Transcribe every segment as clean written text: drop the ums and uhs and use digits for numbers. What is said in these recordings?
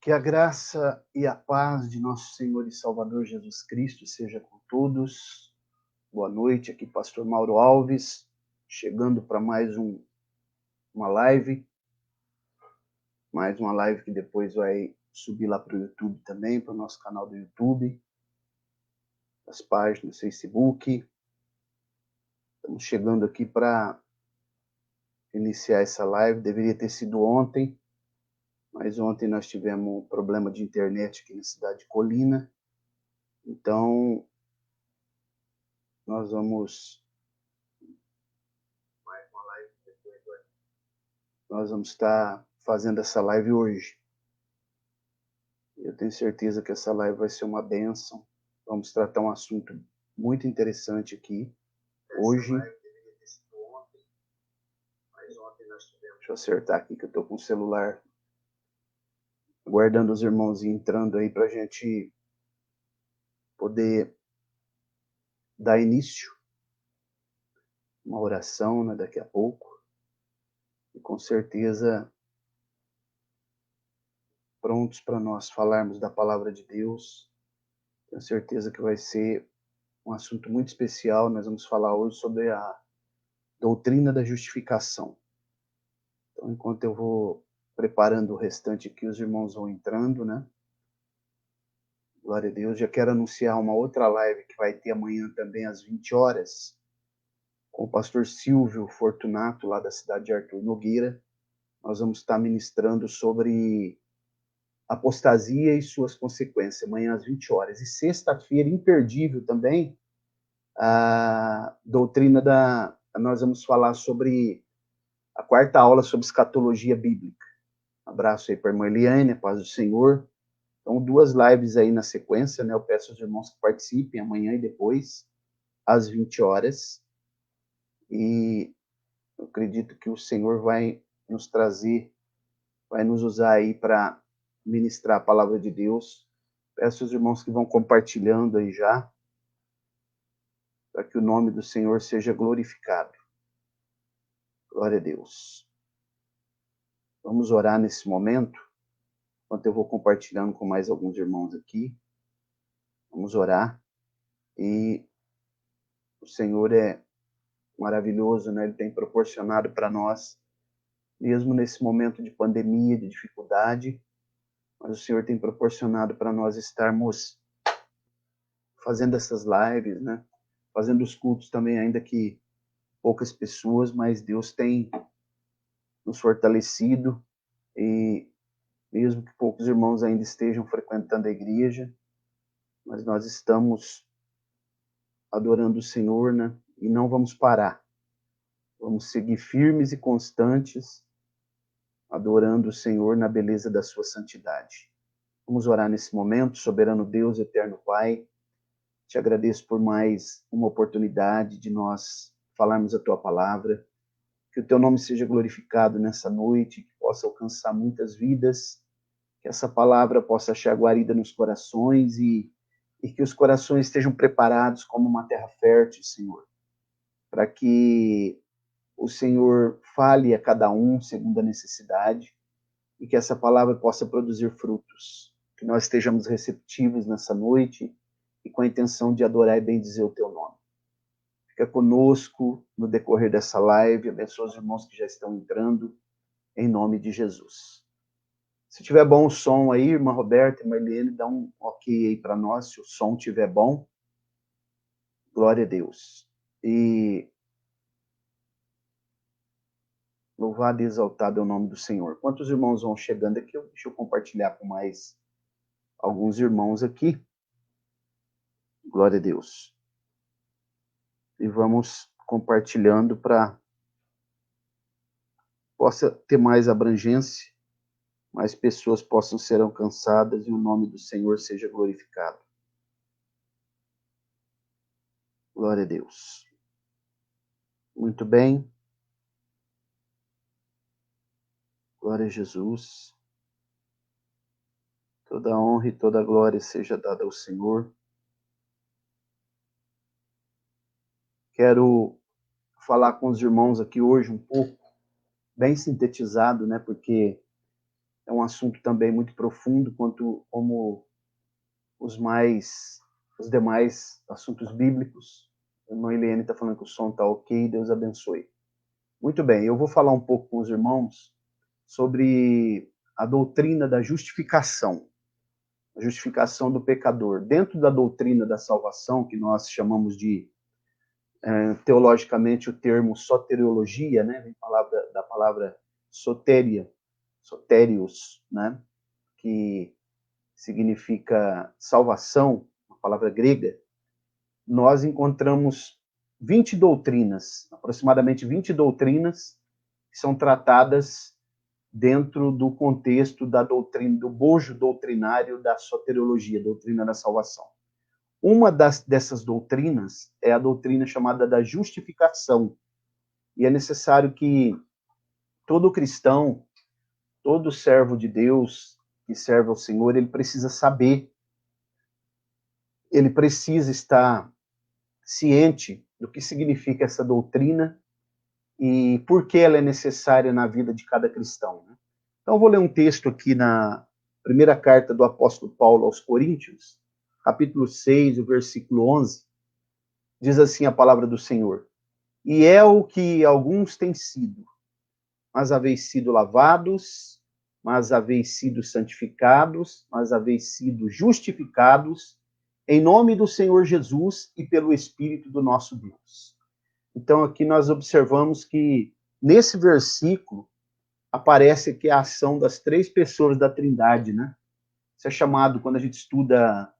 Que a graça e a paz de nosso Senhor e Salvador Jesus Cristo seja com todos. Boa noite, aqui Pastor Mauro Alves, chegando para uma live. Mais uma live que depois vai subir lá para o YouTube também, para o nosso canal do YouTube, as páginas do Facebook. Estamos chegando aqui para iniciar essa live. Deveria ter sido ontem, mas ontem nós tivemos um problema de internet aqui na cidade de Colina. Então, nós vamos estar fazendo essa live hoje. Eu tenho certeza que essa live vai ser uma bênção. Vamos tratar um assunto muito interessante aqui. Hoje, deixa eu acertar aqui que eu estou com o celular, aguardando os irmãos entrando aí para a gente poder dar início uma oração, né, daqui a pouco. E com certeza prontos para nós falarmos da palavra de Deus. Tenho certeza que vai ser um assunto muito especial. Nós vamos falar hoje sobre a doutrina da justificação. Então, enquanto eu vou preparando o restante aqui, os irmãos vão entrando, né? Glória a Deus. Já quero anunciar uma outra live que vai ter amanhã também às 20 horas, com o pastor Silvio Fortunato, lá da cidade de Arthur Nogueira. Nós vamos estar ministrando sobre apostasia e suas consequências, amanhã às 20 horas. E sexta-feira, imperdível também, a doutrina da... Nós vamos falar sobre a quarta aula sobre escatologia bíblica. Um abraço aí para a irmã Eliane, a paz do Senhor. Então, 2 lives aí na sequência, né? Eu peço aos irmãos que participem amanhã e depois, às 20 horas. E eu acredito que o Senhor vai nos trazer, vai nos usar aí para ministrar a palavra de Deus. Peço aos irmãos que vão compartilhando aí já, para que o nome do Senhor seja glorificado. Glória a Deus. Vamos orar nesse momento, enquanto eu vou compartilhando com mais alguns irmãos aqui. Vamos orar. E o Senhor é maravilhoso, né? Ele tem proporcionado para nós, mesmo nesse momento de pandemia, de dificuldade, mas o Senhor tem proporcionado para nós estarmos fazendo essas lives, né? Fazendo os cultos também, ainda que poucas pessoas, mas Deus tem nos fortalecido, e mesmo que poucos irmãos ainda estejam frequentando a igreja, mas nós estamos adorando o Senhor, né? E não vamos parar. Vamos seguir firmes e constantes, adorando o Senhor na beleza da sua santidade. Vamos orar nesse momento. Soberano Deus, eterno Pai, te agradeço por mais uma oportunidade de nós falarmos a tua palavra, que o teu nome seja glorificado nessa noite, que possa alcançar muitas vidas, que essa palavra possa achar guarida nos corações e que os corações estejam preparados como uma terra fértil, Senhor, para que o Senhor fale a cada um segundo a necessidade e que essa palavra possa produzir frutos, que nós estejamos receptivos nessa noite e com a intenção de adorar e bendizer o teu nome. Fica conosco no decorrer dessa live, abençoa os irmãos que já estão entrando, em nome de Jesus. Se tiver bom o som aí, irmã Roberta e Marlene, dá um ok aí para nós, se o som tiver bom. Glória a Deus. E louvado e exaltado é o nome do Senhor. Quantos irmãos vão chegando aqui? Deixa eu compartilhar com mais alguns irmãos aqui. Glória a Deus. E vamos compartilhando para possa ter mais abrangência, mais pessoas possam ser alcançadas e o nome do Senhor seja glorificado. Glória a Deus. Muito bem. Glória a Jesus. Toda a honra e toda a glória seja dada ao Senhor. Quero falar com os irmãos aqui hoje um pouco, bem sintetizado, né? Porque é um assunto também muito profundo, como os demais assuntos bíblicos. A irmã Eliane está falando que o som está ok, Deus abençoe. Muito bem, eu vou falar um pouco com os irmãos sobre a doutrina da justificação, a justificação do pecador. Dentro da doutrina da salvação, que nós chamamos de, teologicamente, o termo soteriologia, né? Vem da palavra soteria, soterios, né? Que significa salvação, uma palavra grega. Nós encontramos 20 doutrinas, aproximadamente 20 doutrinas, que são tratadas dentro do contexto da doutrina, do bojo doutrinário da soteriologia, doutrina da salvação. Uma dessas doutrinas é a doutrina chamada da justificação. E é necessário que todo cristão, todo servo de Deus que serve ao Senhor, ele precisa saber, ele precisa estar ciente do que significa essa doutrina e por que ela é necessária na vida de cada cristão. Né? Então, eu vou ler um texto aqui na primeira carta do apóstolo Paulo aos Coríntios, capítulo 6, o versículo 11, diz assim a palavra do Senhor: E é o que alguns têm sido, mas haveis sido lavados, mas haveis sido santificados, mas haveis sido justificados, em nome do Senhor Jesus e pelo Espírito do nosso Deus. Então, aqui nós observamos que, nesse versículo, aparece aqui a ação das três pessoas da Trindade, né? Isso é chamado, quando a gente estuda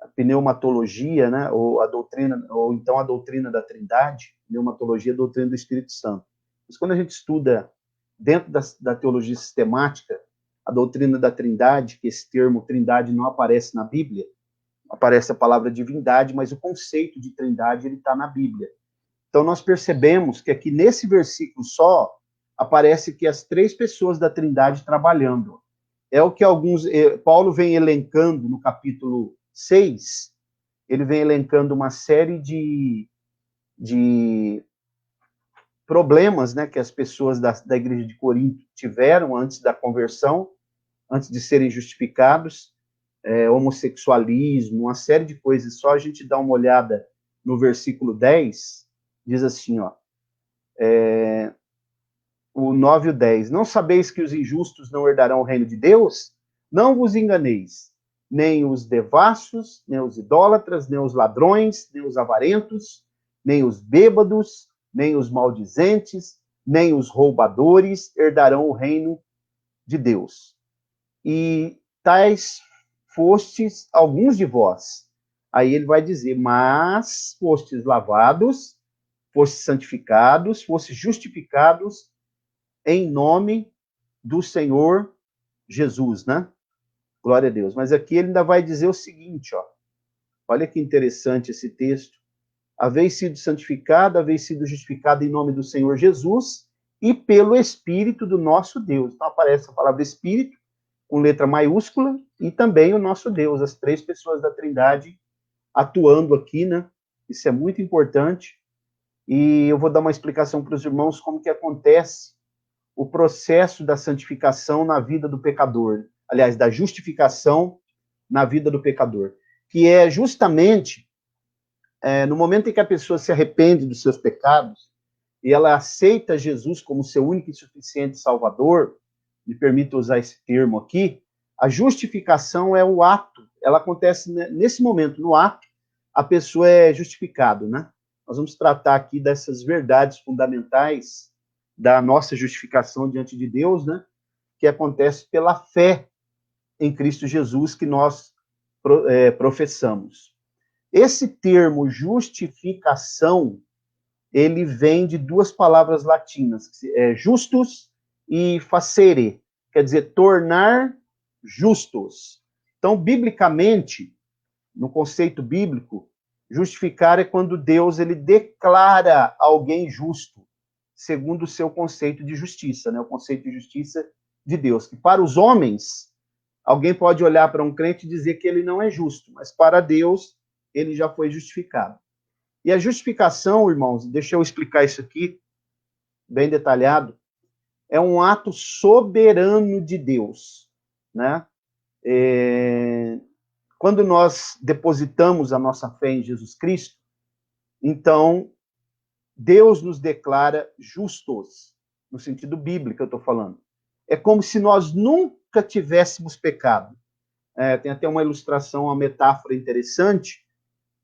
a pneumatologia, né? Ou a doutrina, ou então a doutrina da Trindade, pneumatologia, a doutrina do Espírito Santo. Mas quando a gente estuda, dentro da teologia sistemática, a doutrina da Trindade, que esse termo Trindade não aparece na Bíblia, aparece a palavra divindade, mas o conceito de Trindade ele está na Bíblia. Então, nós percebemos que aqui nesse versículo só, aparece que as três pessoas da Trindade trabalhando. É o que Paulo vem elencando no capítulo 6, ele vem elencando uma série de problemas, né, que as pessoas da igreja de Corinto tiveram antes da conversão, antes de serem justificados, homossexualismo, uma série de coisas. Só a gente dá uma olhada no versículo 10, diz assim, ó, o 9 e o 10. Não sabeis que os injustos não herdarão o reino de Deus? Não vos enganeis, nem os devassos, nem os idólatras, nem os ladrões, nem os avarentos, nem os bêbados, nem os maldizentes, nem os roubadores herdarão o reino de Deus. E tais fostes alguns de vós. Aí ele vai dizer, mas fostes lavados, fostes santificados, fostes justificados em nome do Senhor Jesus, né? Glória a Deus. Mas aqui ele ainda vai dizer o seguinte, ó. Olha que interessante esse texto. Haveis sido santificado, haveis sido justificado em nome do Senhor Jesus e pelo Espírito do nosso Deus. Então aparece a palavra Espírito com letra maiúscula e também o nosso Deus, as três pessoas da Trindade atuando aqui, né? Isso é muito importante. E eu vou dar uma explicação para os irmãos como que acontece o processo da santificação na vida do pecador. Aliás, da justificação na vida do pecador. Que é justamente no momento em que a pessoa se arrepende dos seus pecados e ela aceita Jesus como seu único e suficiente Salvador, me permito usar esse termo aqui, a justificação é o ato, ela acontece nesse momento, no ato, a pessoa é justificada, né? Nós vamos tratar aqui dessas verdades fundamentais da nossa justificação diante de Deus, né? Que acontece pela fé em Cristo Jesus que nós professamos. Esse termo justificação, ele vem de duas palavras latinas, justus e facere, quer dizer, tornar justos. Então, biblicamente, no conceito bíblico, justificar é quando Deus ele declara alguém justo, segundo o seu conceito de justiça, né? O conceito de justiça de Deus. Que para os homens, alguém pode olhar para um crente e dizer que ele não é justo, mas para Deus, ele já foi justificado. E a justificação, irmãos, deixa eu explicar isso aqui, bem detalhado, é um ato soberano de Deus, né? Quando nós depositamos a nossa fé em Jesus Cristo, então Deus nos declara justos, no sentido bíblico eu estou falando. É como se nós nunca tivéssemos pecado. Tem até uma ilustração, uma metáfora interessante,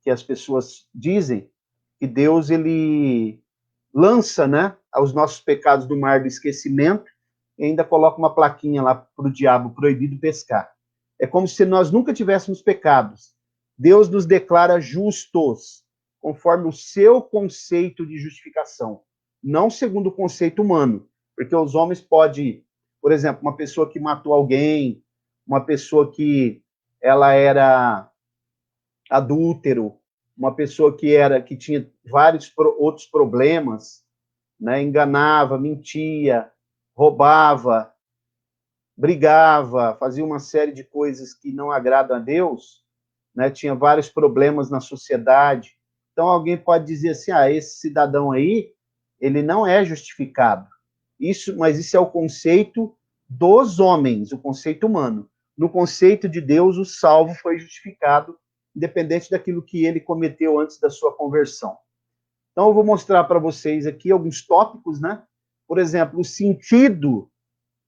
que as pessoas dizem que Deus, ele lança, né, os nossos pecados do mar do esquecimento e ainda coloca uma plaquinha lá para o diabo proibido pescar. É como se nós nunca tivéssemos pecados. Deus nos declara justos, conforme o seu conceito de justificação, não segundo o conceito humano, porque os homens podem, por exemplo, uma pessoa que matou alguém, uma pessoa que ela era adúltero, uma pessoa que tinha vários outros problemas, né, enganava, mentia, roubava, brigava, fazia uma série de coisas que não agradam a Deus, né, tinha vários problemas na sociedade. Então alguém pode dizer assim, esse cidadão aí, ele não é justificado. Mas isso é o conceito dos homens, o conceito humano. No conceito de Deus, o salvo foi justificado, independente daquilo que ele cometeu antes da sua conversão. Então eu vou mostrar para vocês aqui alguns tópicos, né? Por exemplo, o sentido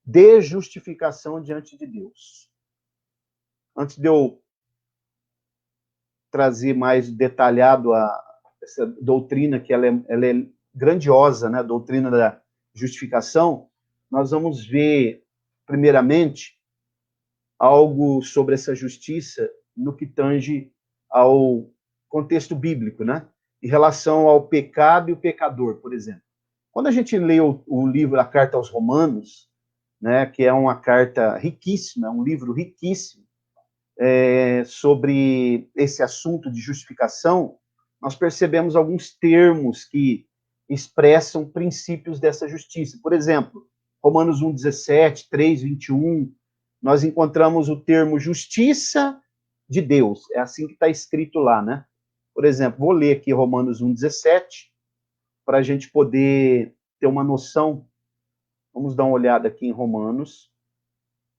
de justificação diante de Deus. Antes de eu trazer mais detalhado essa doutrina, que ela é grandiosa, né? A doutrina da justificação, nós vamos ver, primeiramente, algo sobre essa justiça no que tange ao contexto bíblico, né? Em relação ao pecado e o pecador, por exemplo. Quando a gente lê o livro, a Carta aos Romanos, né, que é uma carta riquíssima, um livro riquíssimo, sobre esse assunto de justificação, nós percebemos alguns termos que expressam princípios dessa justiça. Por exemplo, Romanos 1,17, 3,21, nós encontramos o termo justiça de Deus. É assim que está escrito lá, né? Por exemplo, vou ler aqui Romanos 1,17, para a gente poder ter uma noção. Vamos dar uma olhada aqui em Romanos,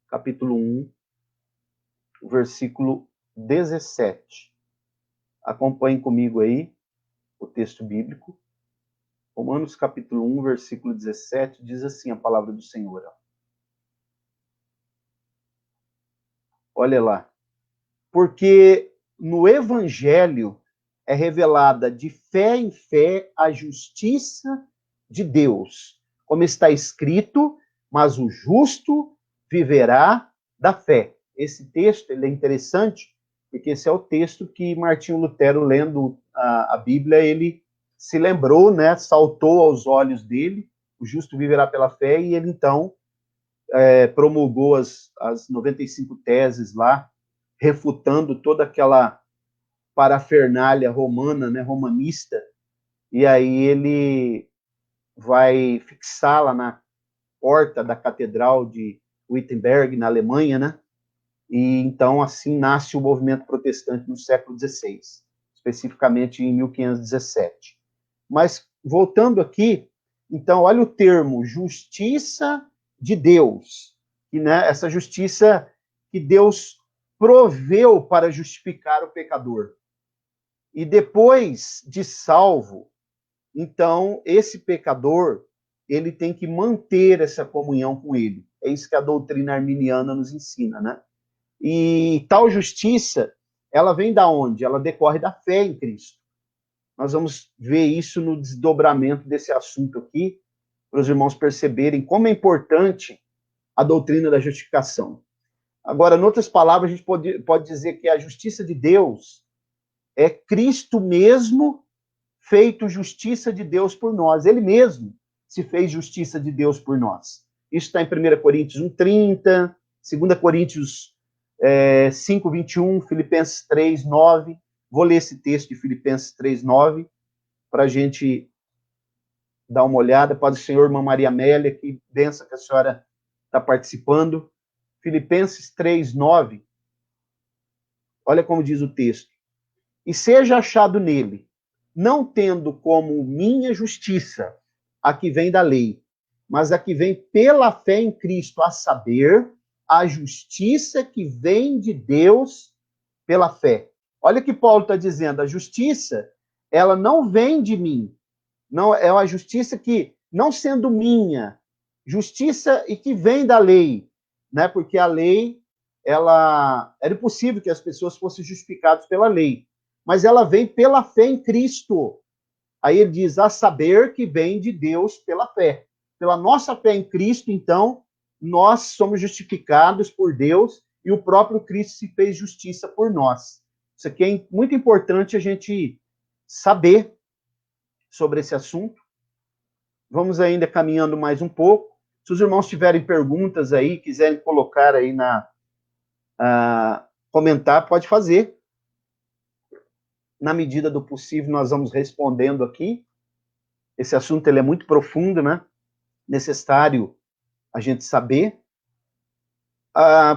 capítulo 1, versículo 17. Acompanhem comigo aí o texto bíblico. Romanos, capítulo 1, versículo 17, diz assim a palavra do Senhor. Olha lá. Porque no Evangelho é revelada de fé em fé a justiça de Deus, como está escrito, mas o justo viverá da fé. Esse texto ele é interessante, porque esse é o texto que Martinho Lutero, lendo a Bíblia, ele se lembrou, né, saltou aos olhos dele, o justo viverá pela fé, e ele então promulgou as 95 teses lá, refutando toda aquela parafernália romana, né, romanista, e aí ele vai fixá-la na porta da Catedral de Wittenberg, na Alemanha, né? E então assim nasce o movimento protestante no século XVI, especificamente em 1517. Mas voltando aqui, então olha o termo justiça de Deus, e né, essa justiça que Deus proveu para justificar o pecador. E depois de salvo, então esse pecador, ele tem que manter essa comunhão com ele. É isso que a doutrina arminiana nos ensina, né? E tal justiça, ela vem da onde? Ela decorre da fé em Cristo. Nós vamos ver isso no desdobramento desse assunto aqui, para os irmãos perceberem como é importante a doutrina da justificação. Agora, em outras palavras, a gente pode dizer que a justiça de Deus é Cristo mesmo feito justiça de Deus por nós. Ele mesmo se fez justiça de Deus por nós. Isso está em 1 Coríntios 1,30, 2 Coríntios 5,21, Filipenses 3,9. Vou ler esse texto de Filipenses 3,9 para a gente dar uma olhada. Paz do Senhor, irmã Maria Amélia, que benção que a senhora está participando. Filipenses 3,9. Olha como diz o texto. E seja achado nele, não tendo como minha justiça a que vem da lei, mas a que vem pela fé em Cristo, a saber, a justiça que vem de Deus pela fé. Olha o que Paulo está dizendo, a justiça, ela não vem de mim, não é uma justiça que, não sendo minha, justiça e que vem da lei, né? Porque a lei, ela era impossível que as pessoas fossem justificadas pela lei, mas ela vem pela fé em Cristo. Aí ele diz, a saber que vem de Deus pela fé. Pela nossa fé em Cristo, então, nós somos justificados por Deus e o próprio Cristo se fez justiça por nós. Isso aqui é muito importante a gente saber sobre esse assunto. Vamos ainda caminhando mais um pouco. Se os irmãos tiverem perguntas aí, quiserem colocar aí comentar, pode fazer. Na medida do possível, nós vamos respondendo aqui. Esse assunto ele é muito profundo, né? Necessário a gente saber.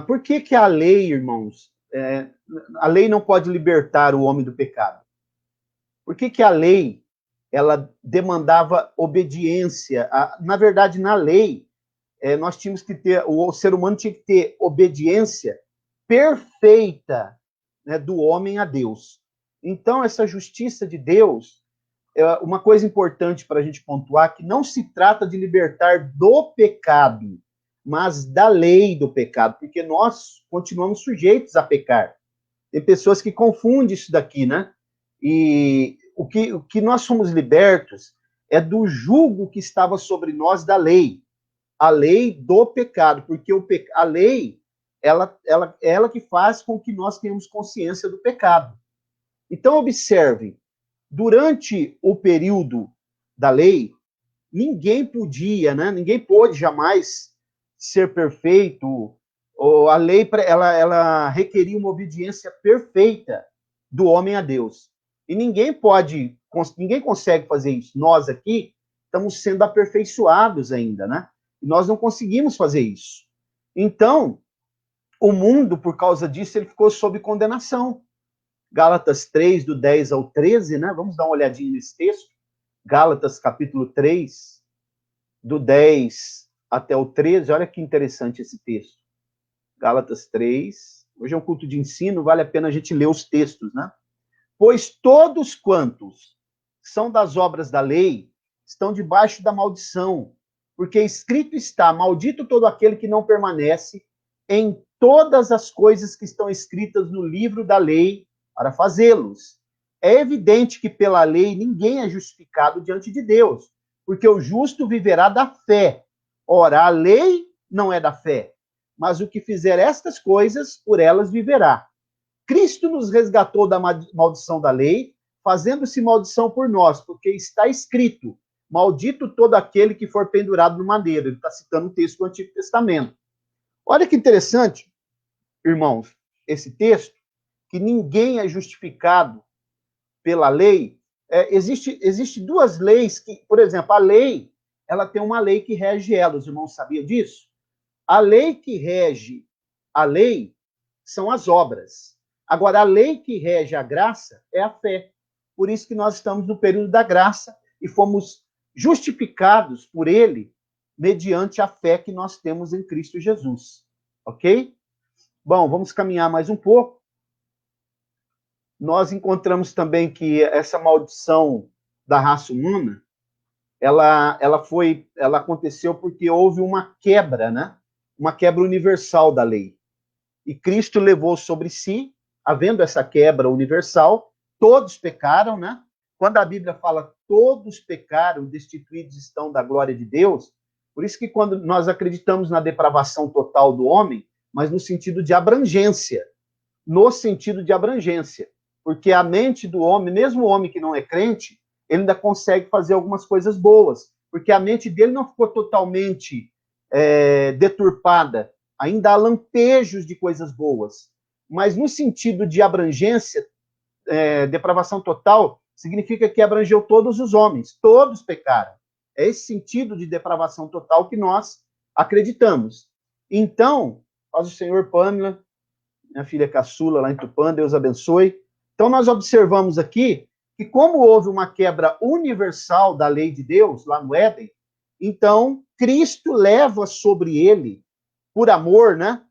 Por que a lei, irmãos, a lei não pode libertar o homem do pecado? Por que a lei, ela demandava obediência? Na verdade, na lei, nós tínhamos que ter, o ser humano tinha que ter obediência perfeita, né, do homem a Deus. Então, essa justiça de Deus, uma coisa importante para a gente pontuar, que não se trata de libertar do pecado, mas da lei do pecado, porque nós continuamos sujeitos a pecar. Tem pessoas que confundem isso daqui, né? E o que nós somos libertos é do jugo que estava sobre nós da lei, a lei do pecado, porque a lei, ela que faz com que nós tenhamos consciência do pecado. Então, observe, durante o período da lei, ninguém podia, né? Ninguém pôde jamais ser perfeito. A lei, ela requeria uma obediência perfeita do homem a Deus. E ninguém consegue fazer isso. Nós aqui estamos sendo aperfeiçoados ainda, né? E nós não conseguimos fazer isso. Então, o mundo, por causa disso, ele ficou sob condenação. Gálatas 3, do 10 ao 13, né? Vamos dar uma olhadinha nesse texto. Gálatas, capítulo 3, do 10 até o 13. Olha que interessante esse texto. Gálatas 3. Hoje é um culto de ensino, vale a pena a gente ler os textos, né? Pois todos quantos são das obras da lei estão debaixo da maldição, porque escrito está, maldito todo aquele que não permanece em todas as coisas que estão escritas no livro da lei para fazê-los. É evidente que pela lei ninguém é justificado diante de Deus, porque o justo viverá da fé. Ora, a lei não é da fé, mas o que fizer estas coisas, por elas viverá. Cristo nos resgatou da maldição da lei, fazendo-se maldição por nós, porque está escrito, maldito todo aquele que for pendurado no madeiro. Ele está citando um texto do Antigo Testamento. Olha que interessante, irmãos, esse texto, que ninguém é justificado pela lei. Existe duas leis que, por exemplo, a lei, ela tem uma lei que rege ela, os irmãos sabiam disso? A lei que rege a lei são as obras. Agora, a lei que rege a graça é a fé. Por isso que nós estamos no período da graça e fomos justificados por ele mediante a fé que nós temos em Cristo Jesus. Ok? Bom, vamos caminhar mais um pouco. Nós encontramos também que essa maldição da raça humana, ela aconteceu porque houve uma quebra, né? Uma quebra universal da lei. E Cristo levou sobre si, havendo essa quebra universal, todos pecaram, né? Quando a Bíblia fala todos pecaram, destituídos estão da glória de Deus, por isso que quando nós acreditamos na depravação total do homem, mas no sentido de abrangência, porque a mente do homem, mesmo o homem que não é crente, ele ainda consegue fazer algumas coisas boas, porque a mente dele não ficou totalmente deturpada, ainda há lampejos de coisas boas, mas no sentido de abrangência, depravação total, significa que abrangeu todos os homens, todos pecaram. É esse sentido de depravação total que nós acreditamos. Então, faz o Senhor, Pâmela, minha filha caçula lá em Tupã, Deus abençoe. Então, nós observamos aqui que como houve uma quebra universal da lei de Deus, lá no Éden, então Cristo leva sobre ele, por amor, né?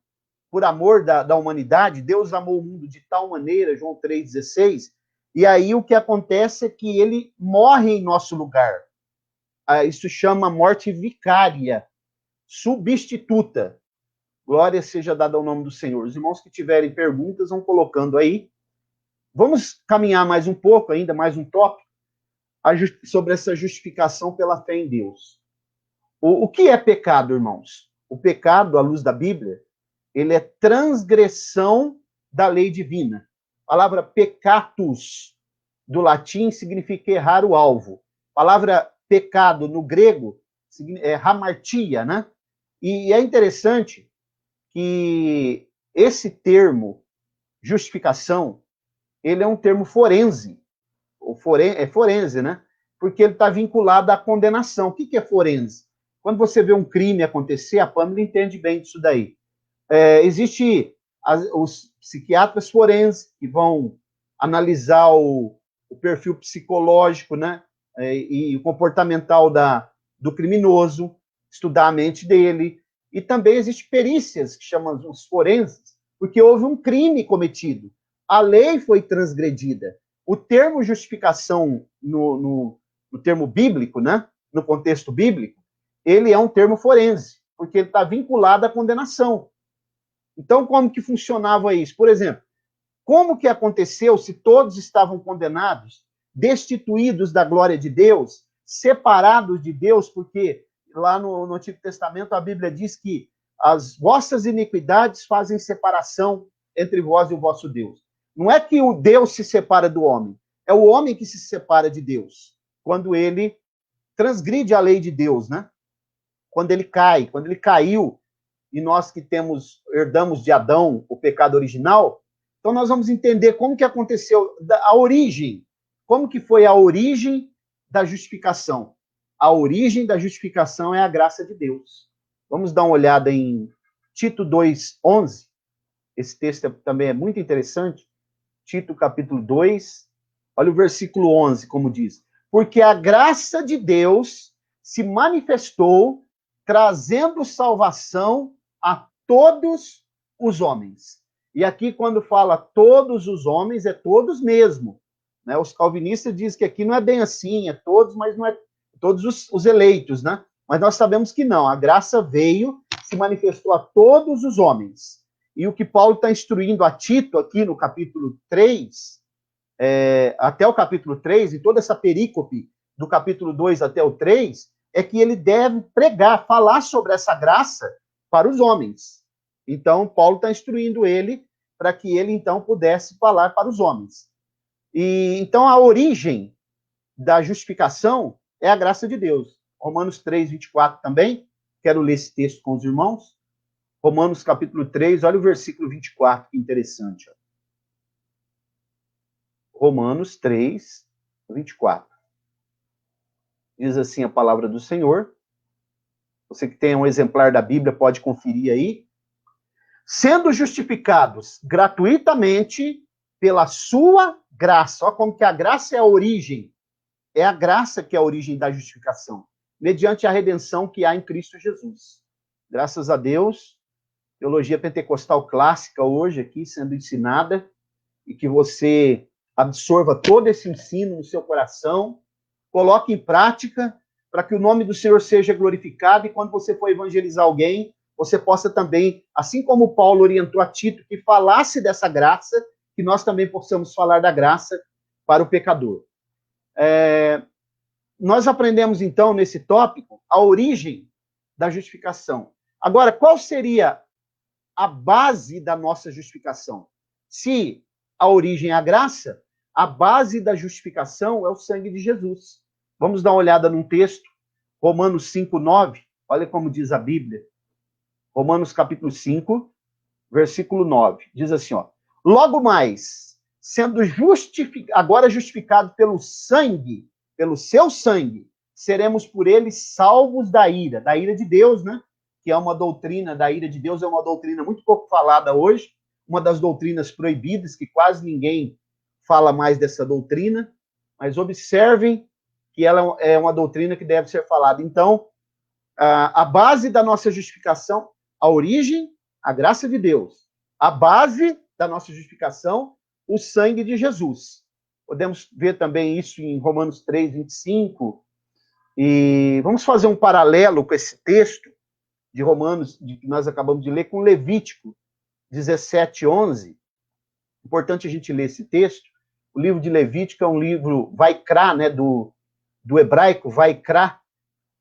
Por amor da humanidade, Deus amou o mundo de tal maneira, João 3,16, e aí o que acontece é que ele morre em nosso lugar. Isso chama morte vicária, substituta. Glória seja dada ao nome do Senhor. Os irmãos que tiverem perguntas vão colocando aí. Vamos caminhar mais um pouco, ainda mais um tópico, sobre essa justificação pela fé em Deus. O que é pecado, irmãos? O pecado, à luz da Bíblia, ele é transgressão da lei divina. A palavra peccatus, do latim, significa errar o alvo. A palavra pecado, no grego, é hamartia, né? E é interessante que esse termo, justificação, ele é um termo forense. É forense, né? Porque ele está vinculado à condenação. O que é forense? Quando você vê um crime acontecer, a Pâmela entende bem disso daí. Existe os psiquiatras forenses que vão analisar o perfil psicológico, né, e o comportamental do criminoso, estudar a mente dele. E também existem perícias, que chamam os forenses, porque houve um crime cometido. A lei foi transgredida. O termo justificação, no termo bíblico, né, no contexto bíblico, ele é um termo forense, porque ele está vinculado à condenação. Então, como que funcionava isso? Por exemplo, como que aconteceu se todos estavam condenados, destituídos da glória de Deus, separados de Deus, porque lá no Antigo Testamento a Bíblia diz que as vossas iniquidades fazem separação entre vós e o vosso Deus. Não é que o Deus se separa do homem, é o homem que se separa de Deus, quando ele transgride a lei de Deus, né? Quando ele caiu, e nós que herdamos de Adão o pecado original, então nós vamos entender como que aconteceu, a origem, como que foi a origem da justificação. A origem da justificação é a graça de Deus. Vamos dar uma olhada em Tito 2:11. Esse texto também é muito interessante. Tito capítulo 2, olha o versículo 11, como diz. Porque a graça de Deus se manifestou trazendo salvação a todos os homens. E aqui, quando fala todos os homens, é todos mesmo. Né? Os calvinistas dizem que aqui não é bem assim, é todos, mas não é todos os eleitos, né? Mas nós sabemos que não. A graça veio, se manifestou a todos os homens. E o que Paulo está instruindo a Tito aqui no capítulo 3, até o capítulo 3, e toda essa perícope do capítulo 2 até o 3, é que ele deve pregar, falar sobre essa graça para os homens. Então, Paulo está instruindo ele para que ele, então, pudesse falar para os homens. E então, a origem da justificação é a graça de Deus. Romanos 3:24 também, quero ler esse texto com os irmãos. Romanos capítulo 3, olha o versículo 24, que interessante. Ó. Romanos 3:24. Diz assim a palavra do Senhor. Você que tem um exemplar da Bíblia pode conferir aí. Sendo justificados gratuitamente pela sua graça. Olha como que a graça é a origem. É a graça que é a origem da justificação. Mediante a redenção que há em Cristo Jesus. Graças a Deus, teologia pentecostal clássica hoje aqui sendo ensinada, e que você absorva todo esse ensino no seu coração, coloque em prática, para que o nome do Senhor seja glorificado, e quando você for evangelizar alguém, você possa também, assim como Paulo orientou a Tito, que falasse dessa graça, que nós também possamos falar da graça para o pecador. Nós aprendemos, então, nesse tópico, a origem da justificação. Agora, qual seria a base da nossa justificação? Se a origem é a graça, a base da justificação é o sangue de Jesus. Vamos dar uma olhada num texto, Romanos 5:9. Olha como diz a Bíblia. Romanos capítulo 5, versículo 9. Diz assim, ó. Logo mais, sendo agora justificado pelo sangue, pelo seu sangue, seremos por ele salvos da ira de Deus, né? Que é uma doutrina da ira de Deus, é uma doutrina muito pouco falada hoje, uma das doutrinas proibidas, que quase ninguém fala mais dessa doutrina, mas observem que ela é uma doutrina que deve ser falada. Então, A base da nossa justificação, a origem, a graça de Deus. A base da nossa justificação, o sangue de Jesus. Podemos ver também isso em Romanos 3, 25. E vamos fazer um paralelo com esse texto de Romanos, que nós acabamos de ler, com Levítico 17, 11. Importante a gente ler esse texto. O livro de Levítico é um livro Vaikra, né, do hebraico, Vaikra,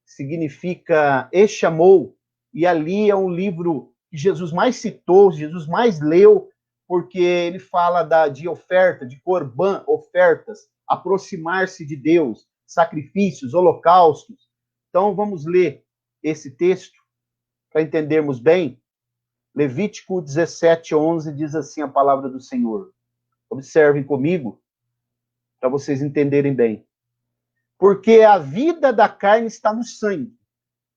significa Echamou, e ali é um livro que Jesus mais citou, Jesus mais leu, porque ele fala de oferta, de corban, ofertas, aproximar-se de Deus, sacrifícios, holocaustos. Então, vamos ler esse texto para entendermos bem. Levítico 17, 11 diz assim a palavra do Senhor. Observem comigo, para vocês entenderem bem. Porque a vida da carne está no sangue,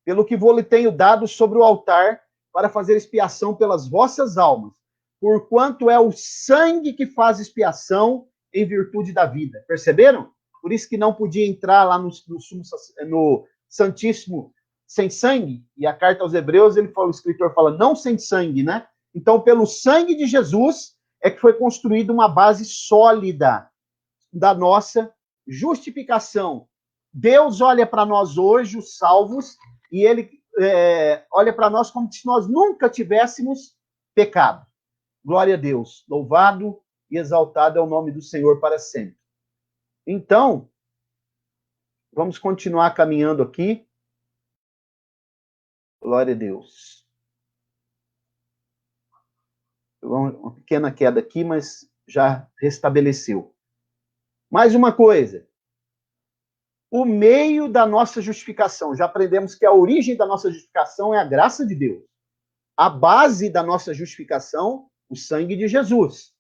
pelo que vou lhe tenho dado sobre o altar, para fazer expiação pelas vossas almas, porquanto é o sangue que faz expiação em virtude da vida. Perceberam? Por isso que não podia entrar lá no Santíssimo sem sangue. E a carta aos Hebreus, o escritor fala, não sem sangue, né? Então, pelo sangue de Jesus, é que foi construída uma base sólida da nossa justificação. Deus olha para nós hoje, os salvos, e ele olha para nós como se nós nunca tivéssemos pecado. Glória a Deus. Louvado e exaltado é o nome do Senhor para sempre. Então, vamos continuar caminhando aqui. Glória a Deus. Uma pequena queda aqui, mas já restabeleceu. Mais uma coisa. O meio da nossa justificação. Já aprendemos que a origem da nossa justificação é a graça de Deus. A base da nossa justificação, o sangue de Jesus.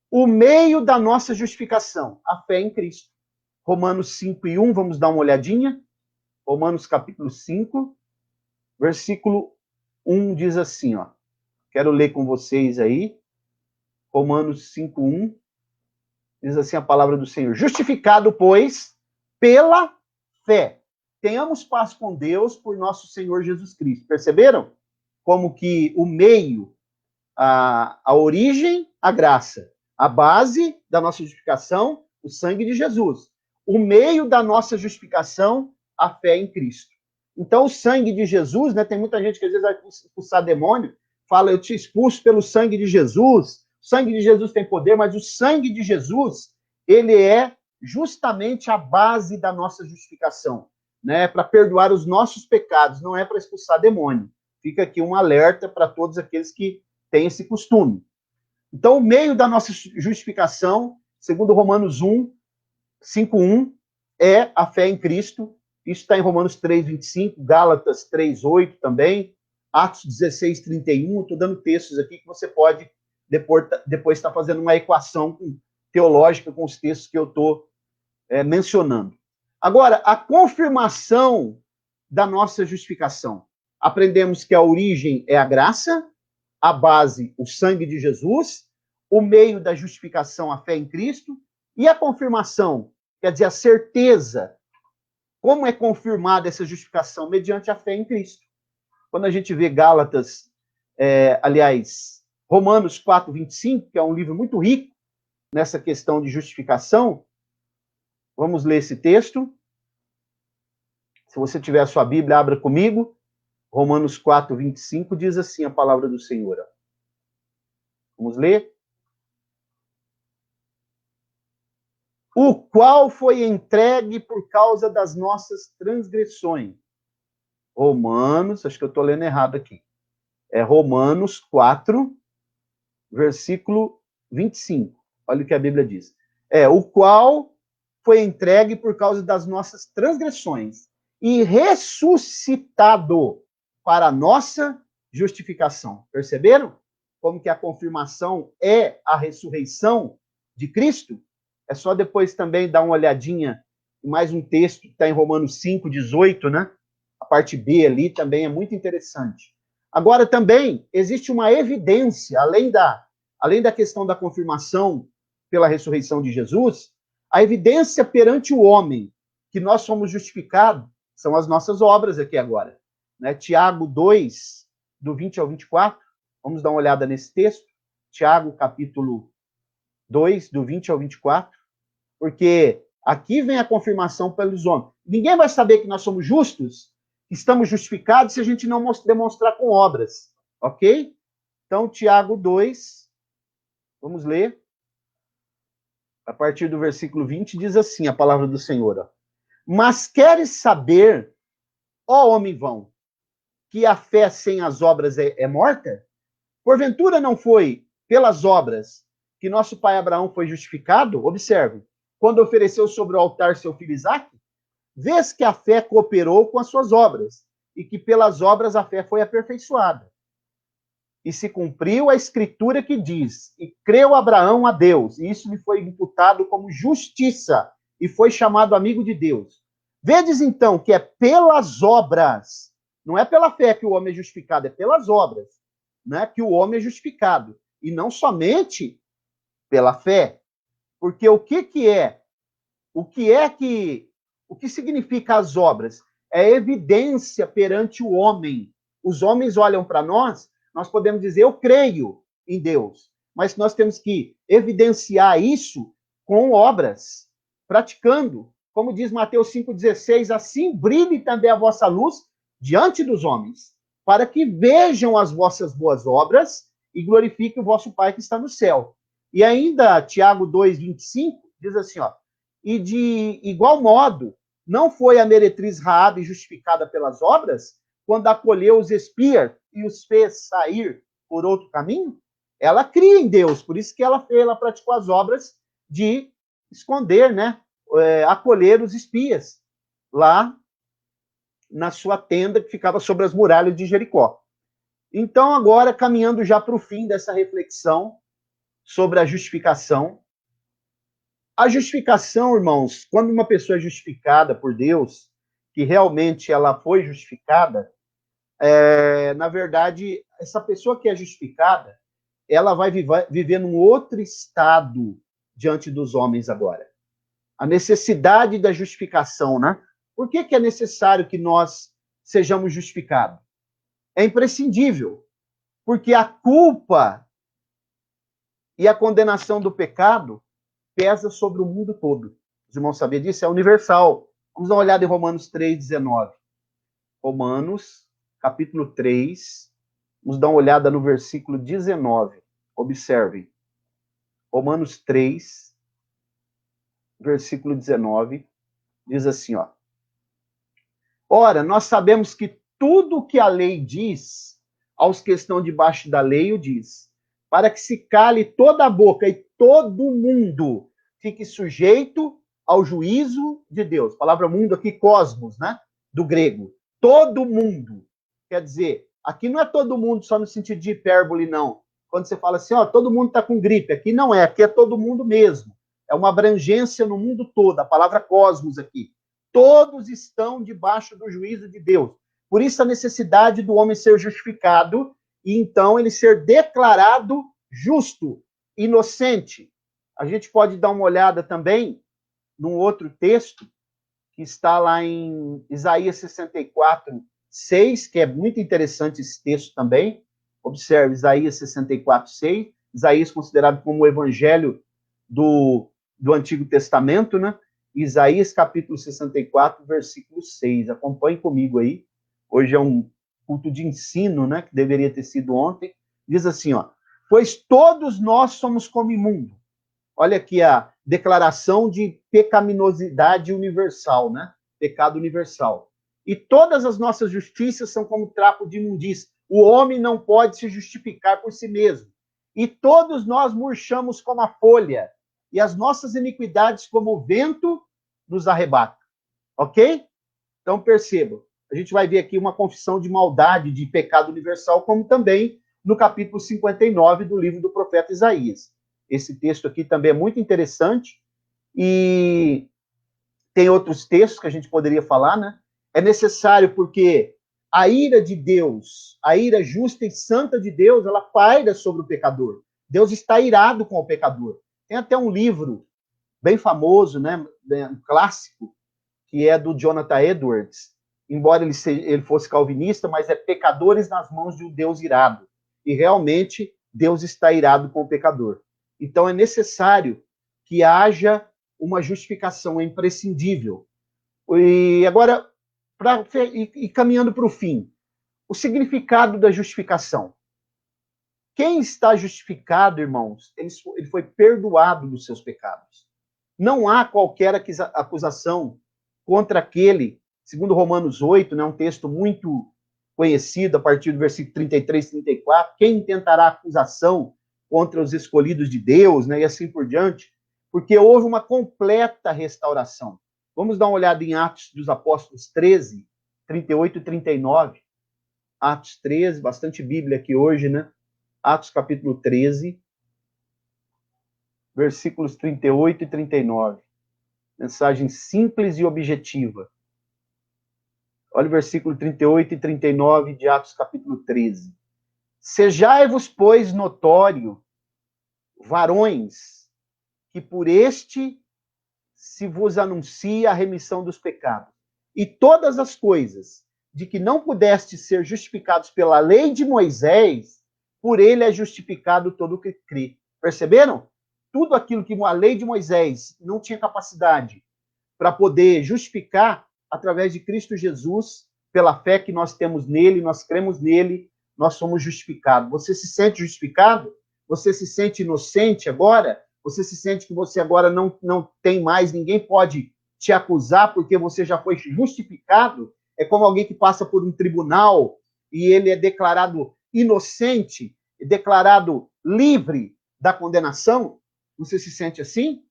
O meio da nossa justificação, a fé em Cristo. Romanos 5 e 1, vamos dar uma olhadinha. Romanos capítulo 5, versículo 1 diz assim, ó. Quero ler com vocês aí. Romanos 5, 1. Diz assim a palavra do Senhor. Justificado, pois, pela fé. Tenhamos paz com Deus por nosso Senhor Jesus Cristo. Perceberam? Como que o meio, a origem, a graça. A base da nossa justificação, o sangue de Jesus. O meio da nossa justificação, a fé em Cristo. Então, o sangue de Jesus, né? Tem muita gente que às vezes vai expulsar demônio, fala, eu te expulso pelo sangue de Jesus. O sangue de Jesus tem poder, mas o sangue de Jesus, ele é justamente a base da nossa justificação, né? Para perdoar os nossos pecados, não é para expulsar demônio. Fica aqui um alerta para todos aqueles que têm esse costume. Então, o meio da nossa justificação, segundo Romanos 1, 5:1, é a fé em Cristo. Isso está em Romanos 3:25, Gálatas 3:8 também, Atos 16:31. Estou dando textos aqui que você pode depois estar fazendo uma equação teológica com os textos que eu estou mencionando. Agora, a confirmação da nossa justificação. Aprendemos que a origem é a graça, a base, o sangue de Jesus, o meio da justificação, a fé em Cristo, e a confirmação, quer dizer, a certeza. Como é confirmada essa justificação? Mediante a fé em Cristo. Quando a gente vê Gálatas, Romanos 4:25, que é um livro muito rico nessa questão de justificação, vamos ler esse texto. Se você tiver a sua Bíblia, abra comigo. Romanos 4:25 diz assim a palavra do Senhor. Vamos ler. O qual foi entregue por causa das nossas transgressões. Romanos, acho que eu estou lendo errado aqui. É Romanos 4, versículo 25. Olha o que a Bíblia diz. O qual foi entregue por causa das nossas transgressões e ressuscitado para a nossa justificação. Perceberam? Como que a confirmação é a ressurreição de Cristo? É só depois também dar uma olhadinha em mais um texto que está em Romanos 5:18, né? A parte B ali também é muito interessante. Agora, também, existe uma evidência, além da questão da confirmação pela ressurreição de Jesus, a evidência perante o homem que nós somos justificados são as nossas obras aqui agora. né? Tiago 2, do 20 ao 24. Vamos dar uma olhada nesse texto. Tiago, capítulo 2, do 20 ao 24. Porque aqui vem a confirmação pelos homens. Ninguém vai saber que nós somos justos, que estamos justificados, se a gente não demonstrar com obras. Ok? Então, Tiago 2, vamos ler. A partir do versículo 20, diz assim a palavra do Senhor. Ó. Mas queres saber, ó homem vão, que a fé sem as obras é morta? Porventura não foi pelas obras que nosso pai Abraão foi justificado? Observe, quando ofereceu sobre o altar seu filho Isaque, vês que a fé cooperou com as suas obras, e que pelas obras a fé foi aperfeiçoada. E se cumpriu a escritura que diz, e creu Abraão a Deus, e isso lhe foi imputado como justiça, e foi chamado amigo de Deus. Vedes então que é pelas obras, não é pela fé que o homem é justificado, é pelas obras, né, que o homem é justificado, e não somente pela fé. Porque o que significa as obras? É evidência perante o homem. Os homens olham para nós podemos dizer, eu creio em Deus, mas nós temos que evidenciar isso com obras, praticando. Como diz Mateus 5,16, assim brilhe também a vossa luz diante dos homens, para que vejam as vossas boas obras e glorifiquem o vosso Pai que está no céu. E ainda, Tiago 2,25, diz assim, ó, e de igual modo, não foi a meretriz Raabe justificada pelas obras, quando acolheu os espias e os fez sair por outro caminho? Ela cria em Deus, por isso que ela praticou as obras de esconder, né? Acolher os espias lá na sua tenda que ficava sobre as muralhas de Jericó. Então, agora, caminhando já para o fim dessa reflexão sobre a justificação. A justificação, irmãos, quando uma pessoa é justificada por Deus, que realmente ela foi justificada, na verdade, essa pessoa que é justificada, ela vai viver num outro estado diante dos homens agora. A necessidade da justificação, né? Por que é necessário que nós sejamos justificados? É imprescindível, porque a culpa e a condenação do pecado pesa sobre o mundo todo. Os irmãos sabiam disso? É universal. Vamos dar uma olhada em Romanos 3,19. Romanos, capítulo 3, vamos dar uma olhada no versículo 19. Observem. Romanos 3, versículo 19, diz assim, ó. Ora, nós sabemos que tudo o que a lei diz, aos que estão debaixo da lei o diz, para que se cale toda a boca e todo mundo fique sujeito ao juízo de Deus. A palavra mundo aqui, cosmos, né? Do grego. Todo mundo. Quer dizer, aqui não é todo mundo só no sentido de hipérbole, não. Quando você fala assim, ó, todo mundo está com gripe. Aqui não é, aqui é todo mundo mesmo. É uma abrangência no mundo todo. A palavra cosmos aqui. Todos estão debaixo do juízo de Deus. Por isso a necessidade do homem ser justificado e então ele ser declarado justo, inocente. A gente pode dar uma olhada também num outro texto que está lá em Isaías 64, 6, que é muito interessante esse texto também. Observe, Isaías 64, 6. Isaías considerado como o evangelho do Antigo Testamento, né? Isaías capítulo 64, versículo 6. Acompanhe comigo aí. Hoje é um culto de ensino, né? Que deveria ter sido ontem. Diz assim, ó. Pois todos nós somos como imundo. Olha aqui a declaração de pecaminosidade universal, né? Pecado universal. E todas as nossas justiças são como trapo de imundícia. O homem não pode se justificar por si mesmo. E todos nós murchamos como a folha, e as nossas iniquidades como o vento nos arrebata. Ok? Então perceba, a gente vai ver aqui uma confissão de maldade, de pecado universal, como também no capítulo 59 do livro do profeta Isaías. Esse texto aqui também é muito interessante e tem outros textos que a gente poderia falar, né? É necessário porque a ira de Deus, a ira justa e santa de Deus, ela paira sobre o pecador. Deus está irado com o pecador. Tem até um livro bem famoso, né? Um clássico, que é do Jonathan Edwards, embora ele fosse calvinista, mas é pecadores nas mãos de um Deus irado. E realmente Deus está irado com o pecador. Então é necessário que haja uma justificação, é imprescindível. E agora, caminhando para o fim, o significado da justificação. Quem está justificado, irmãos, ele foi perdoado dos seus pecados. Não há qualquer acusação contra aquele, segundo Romanos 8, né, um texto muito conhecido, a partir do versículo 33 e 34, quem tentará acusação contra os escolhidos de Deus, né, e assim por diante, porque houve uma completa restauração. Vamos dar uma olhada em Atos dos Apóstolos 13, 38 e 39. Atos 13, bastante Bíblia aqui hoje, né? Atos capítulo 13, versículos 38 e 39. Mensagem simples e objetiva. Olha o versículo 38 e 39 de Atos capítulo 13. Sejai-vos, pois, notório, varões, que por este se vos anuncia a remissão dos pecados. E todas as coisas de que não pudestes ser justificados pela lei de Moisés, por ele é justificado todo o que crê. Perceberam? Tudo aquilo que a lei de Moisés não tinha capacidade para poder justificar, através de Cristo Jesus, pela fé que nós temos nele, nós cremos nele, nós somos justificados. Você se sente justificado? Você se sente inocente agora? Você se sente que você agora não tem mais, ninguém pode te acusar porque você já foi justificado? É como alguém que passa por um tribunal e ele é declarado inocente, declarado livre da condenação. Você se sente assim?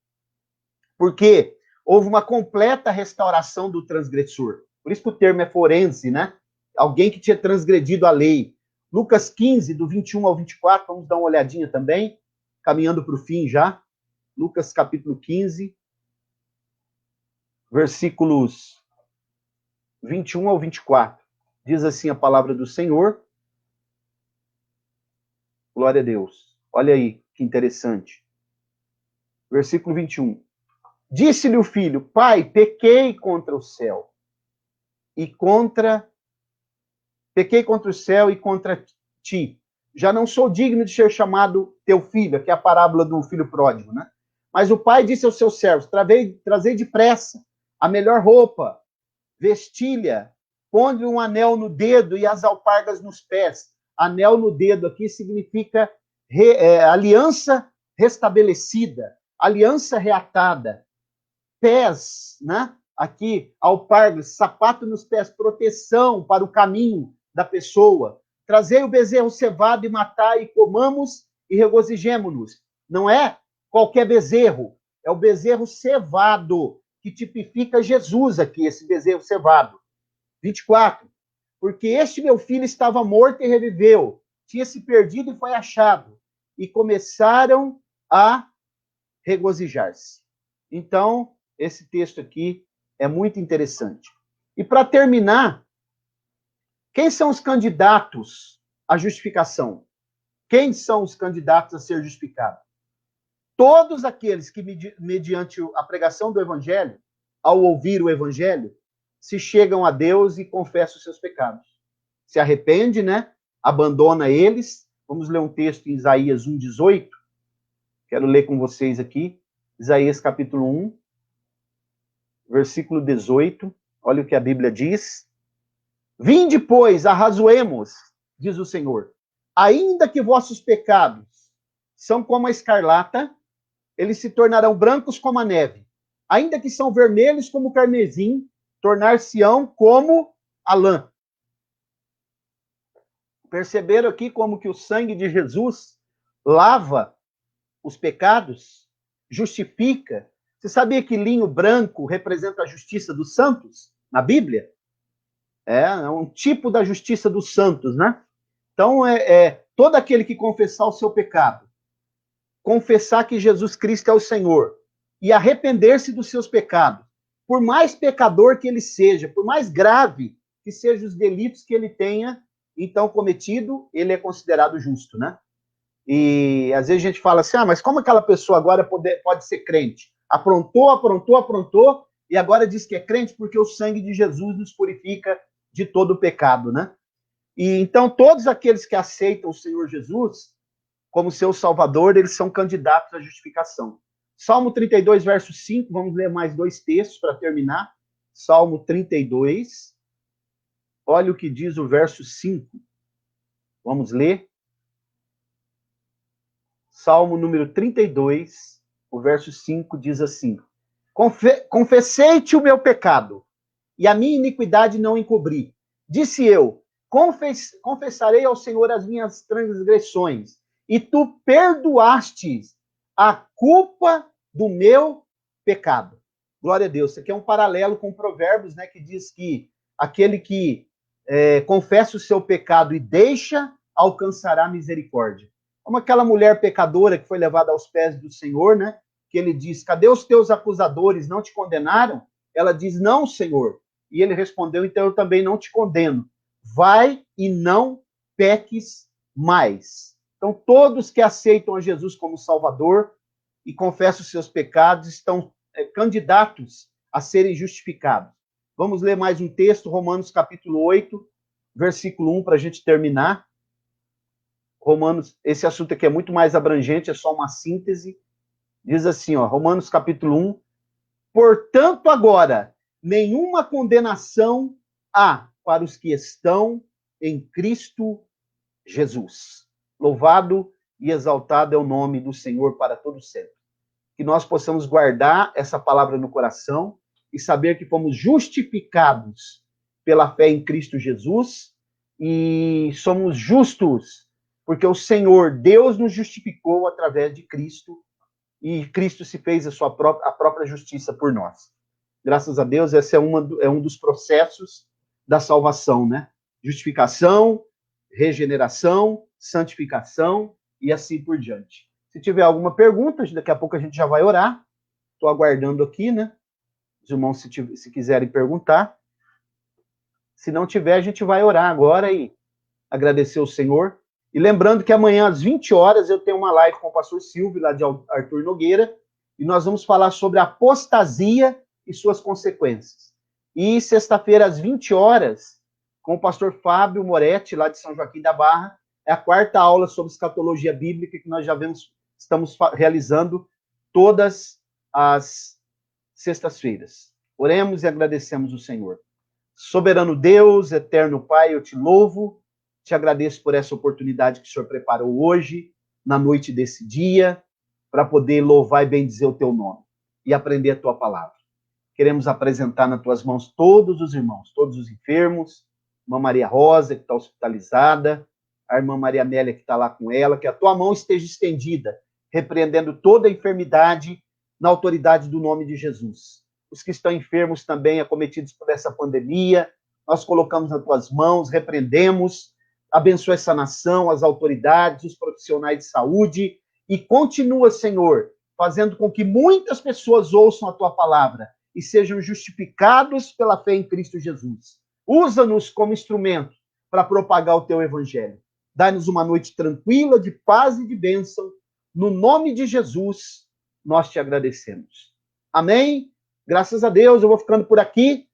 Porque houve uma completa restauração do transgressor. Por isso que o termo é forense, né? Alguém que tinha transgredido a lei. Lucas 15, do 21 ao 24, vamos dar uma olhadinha também, caminhando para o fim já. Lucas capítulo 15, versículos 21 ao 24. Diz assim a palavra do Senhor. Glória a Deus. Olha aí, que interessante. Versículo 21. Disse-lhe o filho: Pai, pequei contra o céu e contra ti. Já não sou digno de ser chamado teu filho, que é a parábola do filho pródigo, né? Mas o pai disse aos seus servos: trazei depressa a melhor roupa, vestilha, ponde um anel no dedo e as alpargas nos pés. Anel no dedo aqui significa aliança restabelecida, aliança reatada. Pés, né? Aqui, alpargas, sapato nos pés, proteção para o caminho da pessoa. Trazei o bezerro cevado e matai, e comamos e regozijemo-nos. Não é qualquer bezerro, é o bezerro cevado, que tipifica Jesus aqui, esse bezerro cevado. 24. Porque este meu filho estava morto e reviveu, tinha se perdido e foi achado. E começaram a regozijar-se. Então, esse texto aqui é muito interessante. E para terminar, quem são os candidatos à justificação? Quem são os candidatos a ser justificados? Todos aqueles que, mediante a pregação do Evangelho, ao ouvir o Evangelho, se chegam a Deus e confessam os seus pecados. Se arrepende, né? Abandona eles. Vamos ler um texto em Isaías 1:18. Quero ler com vocês aqui. Isaías capítulo 1, versículo 18. Olha o que a Bíblia diz. Vinde, pois, arrazoemos, diz o Senhor. Ainda que vossos pecados são como a escarlata, eles se tornarão brancos como a neve. Ainda que são vermelhos como o carmesim, tornar-se-ão como a lã. Perceberam aqui como que o sangue de Jesus lava os pecados, justifica? Você sabia que linho branco representa a justiça dos santos na Bíblia? É um tipo da justiça dos santos, né? Então, todo aquele que confessar o seu pecado, confessar que Jesus Cristo é o Senhor e arrepender-se dos seus pecados, por mais pecador que ele seja, por mais grave que sejam os delitos que ele tenha, então, cometido, ele é considerado justo, né? E às vezes a gente fala assim, mas como aquela pessoa agora pode ser crente? Aprontou, e agora diz que é crente porque o sangue de Jesus nos purifica de todo o pecado, né? E então todos aqueles que aceitam o Senhor Jesus como seu Salvador, eles são candidatos à justificação. Salmo 32, verso 5, vamos ler mais 2 textos para terminar. Salmo 32, olha o que diz o verso 5. Vamos ler. Salmo número 32, o verso 5 diz assim: Confessei-te o meu pecado, e a minha iniquidade não encobri. Disse eu, confessarei ao Senhor as minhas transgressões, e tu perdoaste a culpa do meu pecado. Glória a Deus. Isso aqui é um paralelo com Provérbios, né, que diz que aquele que confessa o seu pecado e deixa, alcançará misericórdia. Como aquela mulher pecadora que foi levada aos pés do Senhor, né, que ele diz, cadê os teus acusadores, não te condenaram? Ela diz, não, Senhor. E ele respondeu, então eu também não te condeno. Vai e não peques mais. Então, todos que aceitam a Jesus como Salvador e confessam os seus pecados estão candidatos a serem justificados. Vamos ler mais um texto, Romanos capítulo 8, versículo 1, para a gente terminar. Romanos, esse assunto aqui é muito mais abrangente, é só uma síntese. Diz assim, ó, Romanos capítulo 1, portanto agora, nenhuma condenação há para os que estão em Cristo Jesus. Louvado e exaltado é o nome do Senhor para todo sempre. Que nós possamos guardar essa palavra no coração e saber que fomos justificados pela fé em Cristo Jesus e somos justos porque o Senhor, Deus, nos justificou através de Cristo e Cristo se fez a própria justiça por nós. Graças a Deus, esse é um dos processos da salvação, né? Justificação, regeneração, santificação e assim por diante. Se tiver alguma pergunta, daqui a pouco a gente já vai orar. Estou aguardando aqui, né? Os irmãos, se quiserem perguntar. Se não tiver, a gente vai orar agora e agradecer ao Senhor. E lembrando que amanhã, às 20 horas, eu tenho uma live com o pastor Silvio, lá de Arthur Nogueira, e nós vamos falar sobre a apostasia e suas consequências. E sexta-feira, às 20 horas, com o pastor Fábio Moretti, lá de São Joaquim da Barra, é a 4ª aula sobre escatologia bíblica que nós já estamos realizando todas as sextas-feiras. Oremos e agradecemos o Senhor. Soberano Deus, eterno Pai, eu te louvo, te agradeço por essa oportunidade que o Senhor preparou hoje, na noite desse dia, para poder louvar e bendizer o teu nome e aprender a tua palavra. Queremos apresentar nas tuas mãos todos os irmãos, todos os enfermos, a irmã Maria Rosa, que está hospitalizada, a irmã Maria Amélia, que está lá com ela, que a tua mão esteja estendida, repreendendo toda a enfermidade na autoridade do nome de Jesus. Os que estão enfermos também, acometidos por essa pandemia, nós colocamos nas tuas mãos, repreendemos, abençoa essa nação, as autoridades, os profissionais de saúde, e continua, Senhor, fazendo com que muitas pessoas ouçam a tua palavra e sejam justificados pela fé em Cristo Jesus. Usa-nos como instrumento para propagar o teu evangelho. Dá-nos uma noite tranquila, de paz e de bênção. No nome de Jesus, nós te agradecemos. Amém? Graças a Deus, eu vou ficando por aqui.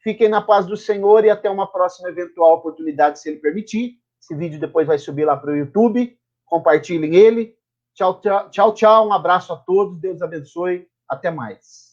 Fiquem na paz do Senhor e até uma próxima eventual oportunidade, se Ele permitir. Esse vídeo depois vai subir lá para o YouTube. Compartilhem ele. Tchau, tchau, tchau, tchau. Um abraço a todos. Deus abençoe. Até mais.